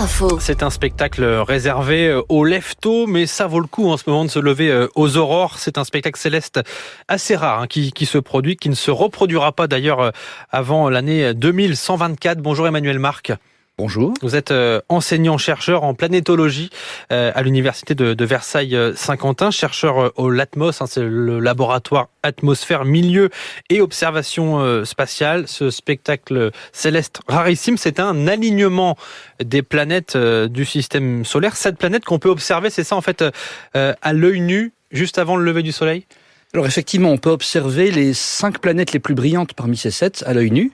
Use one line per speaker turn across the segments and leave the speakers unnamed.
Info.
C'est un spectacle réservé aux lève-tôt, mais ça vaut le coup en ce moment de se lever aux aurores. C'est un spectacle céleste assez rare qui se produit, qui ne se reproduira pas d'ailleurs avant l'année 2124. Bonjour Emmanuel Marc.
Bonjour.
Vous êtes enseignant-chercheur en planétologie à l'université de Versailles-Saint-Quentin, chercheur au LATMOS, c'est le laboratoire atmosphère, milieu et observation spatiale. Ce spectacle céleste rarissime, c'est un alignement des planètes du système solaire. 7 planètes qu'on peut observer, c'est ça en fait, à l'œil nu, juste avant le lever du soleil ?
Alors effectivement, on peut observer les 5 planètes les plus brillantes parmi ces 7 à l'œil nu.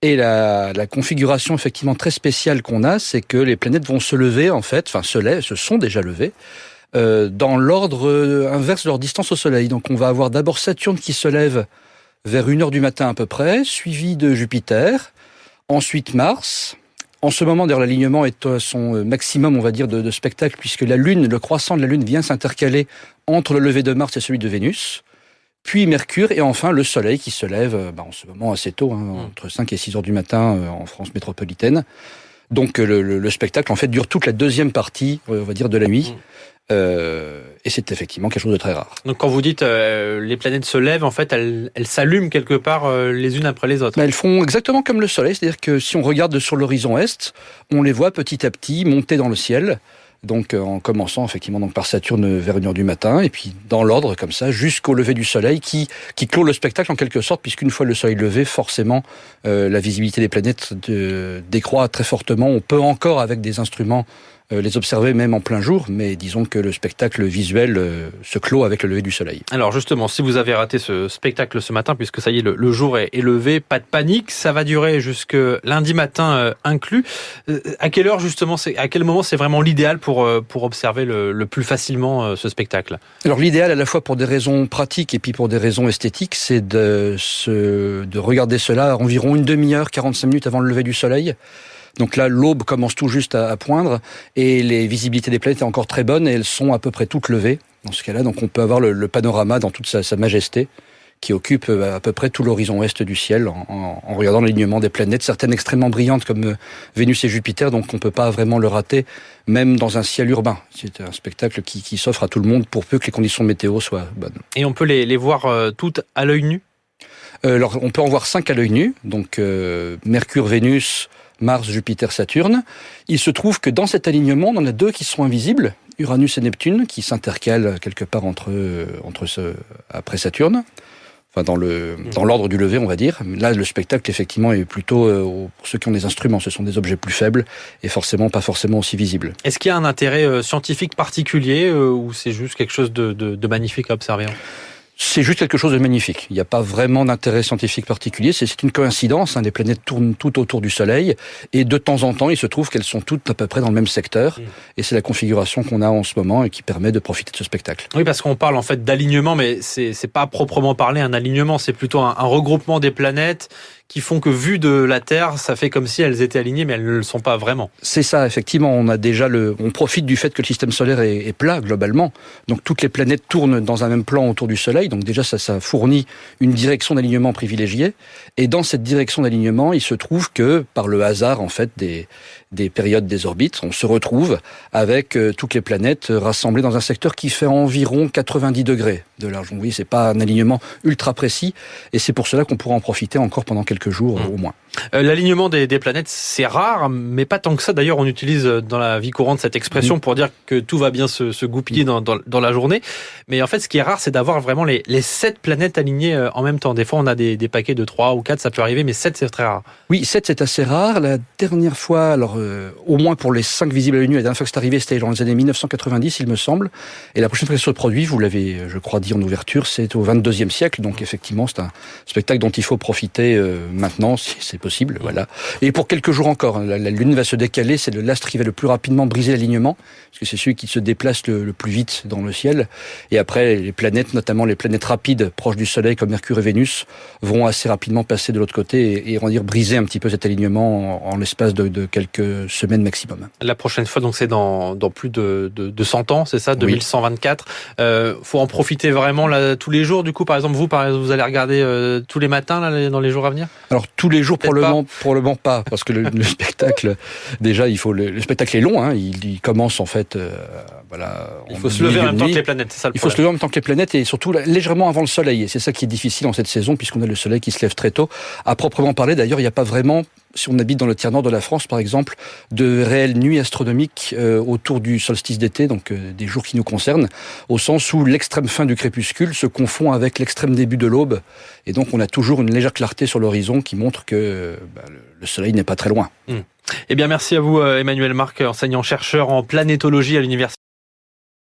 Et la configuration effectivement très spéciale qu'on a, c'est que les planètes vont se lever en fait, se sont déjà levées, dans l'ordre inverse de leur distance au Soleil. Donc on va avoir d'abord Saturne qui se lève vers 1h du matin à peu près, suivi de Jupiter, ensuite Mars. En ce moment, d'ailleurs, l'alignement est à son maximum, on va dire, de spectacle, puisque la Lune, le croissant de la Lune vient s'intercaler entre le lever de Mars et celui de Vénus. Puis Mercure, et enfin le Soleil qui se lève en ce moment assez tôt, entre 5 et 6 heures du matin en France métropolitaine. Donc le spectacle en fait dure toute la deuxième partie, on va dire, de la nuit. Et c'est effectivement quelque chose de très rare.
Donc quand vous dites les planètes se lèvent, en fait elles s'allument quelque part les unes après les autres.
Elles font exactement comme le Soleil, c'est-à-dire que si on regarde sur l'horizon est, on les voit petit à petit monter dans le ciel. Donc en commençant effectivement par Saturne vers 1h du matin, et puis dans l'ordre comme ça, jusqu'au lever du soleil qui clôt le spectacle en quelque sorte, puisqu'une fois le soleil levé, forcément la visibilité des planètes décroît très fortement. On peut encore avec des instruments les observer même en plein jour, mais disons que le spectacle visuel se clôt avec le lever du soleil.
Alors justement, si vous avez raté ce spectacle ce matin, puisque ça y est, le jour est levé, pas de panique, ça va durer jusque lundi matin inclus. À quelle heure justement, à quel moment c'est vraiment l'idéal pour observer le plus facilement ce spectacle ?
Alors l'idéal à la fois pour des raisons pratiques et puis pour des raisons esthétiques, c'est de regarder cela environ une demi-heure, 45 minutes avant le lever du soleil. Donc là, l'aube commence tout juste à poindre et les visibilités des planètes sont encore très bonnes et elles sont à peu près toutes levées. Dans ce cas-là, donc on peut avoir le panorama dans toute sa majesté qui occupe à peu près tout l'horizon ouest du ciel en regardant l'alignement des planètes, certaines extrêmement brillantes comme Vénus et Jupiter, donc on ne peut pas vraiment le rater, même dans un ciel urbain. C'est un spectacle qui s'offre à tout le monde pour peu que les conditions météo soient bonnes.
Et on peut les voir toutes à l'œil nu ?
Alors on peut en voir 5 à l'œil nu, donc Mercure, Vénus, Mars, Jupiter, Saturne. Il se trouve que dans cet alignement, on en a 2 qui sont invisibles, Uranus et Neptune, qui s'intercalent quelque part après Saturne, enfin dans l'ordre du lever, on va dire. Là, le spectacle, effectivement, est plutôt, pour ceux qui ont des instruments, ce sont des objets plus faibles et pas forcément aussi visibles.
Est-ce qu'il y a un intérêt scientifique particulier ou c'est juste quelque chose de magnifique à observer ?
C'est juste quelque chose de magnifique. Il n'y a pas vraiment d'intérêt scientifique particulier. C'est une coïncidence. Les planètes tournent toutes autour du Soleil. Et de temps en temps, il se trouve qu'elles sont toutes à peu près dans le même secteur. Et c'est la configuration qu'on a en ce moment et qui permet de profiter de ce spectacle.
Oui, parce qu'on parle en fait d'alignement, mais c'est pas proprement parler un alignement. C'est plutôt un regroupement des planètes qui font que, vu de la Terre, ça fait comme si elles étaient alignées, mais elles ne le sont pas vraiment.
C'est ça, effectivement. On profite du fait que le système solaire est plat, globalement. Donc, toutes les planètes tournent dans un même plan autour du Soleil. Donc, déjà, ça fournit une direction d'alignement privilégiée. Et dans cette direction d'alignement, il se trouve que, par le hasard, en fait, des périodes des orbites, on se retrouve avec toutes les planètes rassemblées dans un secteur qui fait environ 90 degrés de large. Donc, oui, c'est pas un alignement ultra précis. Et c'est pour cela qu'on pourra en profiter encore pendant quelques jours au moins.
L'alignement des planètes, c'est rare, mais pas tant que ça. D'ailleurs, on utilise dans la vie courante cette expression pour dire que tout va bien se goupiller dans la journée. Mais en fait, ce qui est rare, c'est d'avoir vraiment les 7 planètes alignées en même temps. Des fois, on a des paquets de 3 ou 4, ça peut arriver, mais 7, c'est très rare.
Oui, 7, c'est assez rare. La dernière fois, alors au moins pour les 5 visibles à l'œil nu, la dernière fois que c'est arrivé, c'était dans les années 1990, il me semble. Et la prochaine fois que ça se produit, vous l'avez, je crois, dit en ouverture, c'est au 22e siècle. Donc effectivement, c'est un spectacle dont il faut profiter maintenant, si c'est possible. Voilà. Et pour quelques jours encore, la Lune va se décaler, c'est l'astre qui va le plus rapidement briser l'alignement, parce que c'est celui qui se déplace le plus vite dans le ciel. Et après, les planètes, notamment les planètes rapides proches du Soleil, comme Mercure et Vénus, vont assez rapidement passer de l'autre côté et on va dire briser un petit peu cet alignement en l'espace de quelques semaines maximum.
La prochaine fois, donc, c'est dans plus de 100 ans, c'est ça, 2124. Faut en profiter vraiment là, tous les jours. Du coup, par exemple, vous allez regarder tous les matins là, dans les jours à venir ?
Alors tous les jours probablement pas, parce que le spectacle, déjà le spectacle est long, hein, il commence en fait,
il faut se lever en même temps que les planètes, c'est ça le problème.
Il faut se lever en même temps que les planètes et surtout légèrement avant le soleil. Et c'est ça qui est difficile en cette saison puisqu'on a le soleil qui se lève très tôt. À proprement parler, d'ailleurs, il n'y a pas vraiment, si on habite dans le tiers nord de la France par exemple, de réelles nuits astronomiques autour du solstice d'été, donc des jours qui nous concernent, au sens où l'extrême fin du crépuscule se confond avec l'extrême début de l'aube. Et donc on a toujours une légère clarté sur l'horizon qui montre que le soleil n'est pas très loin.
Eh bien merci à vous Emmanuel Marc, enseignant-chercheur en planétologie à l'université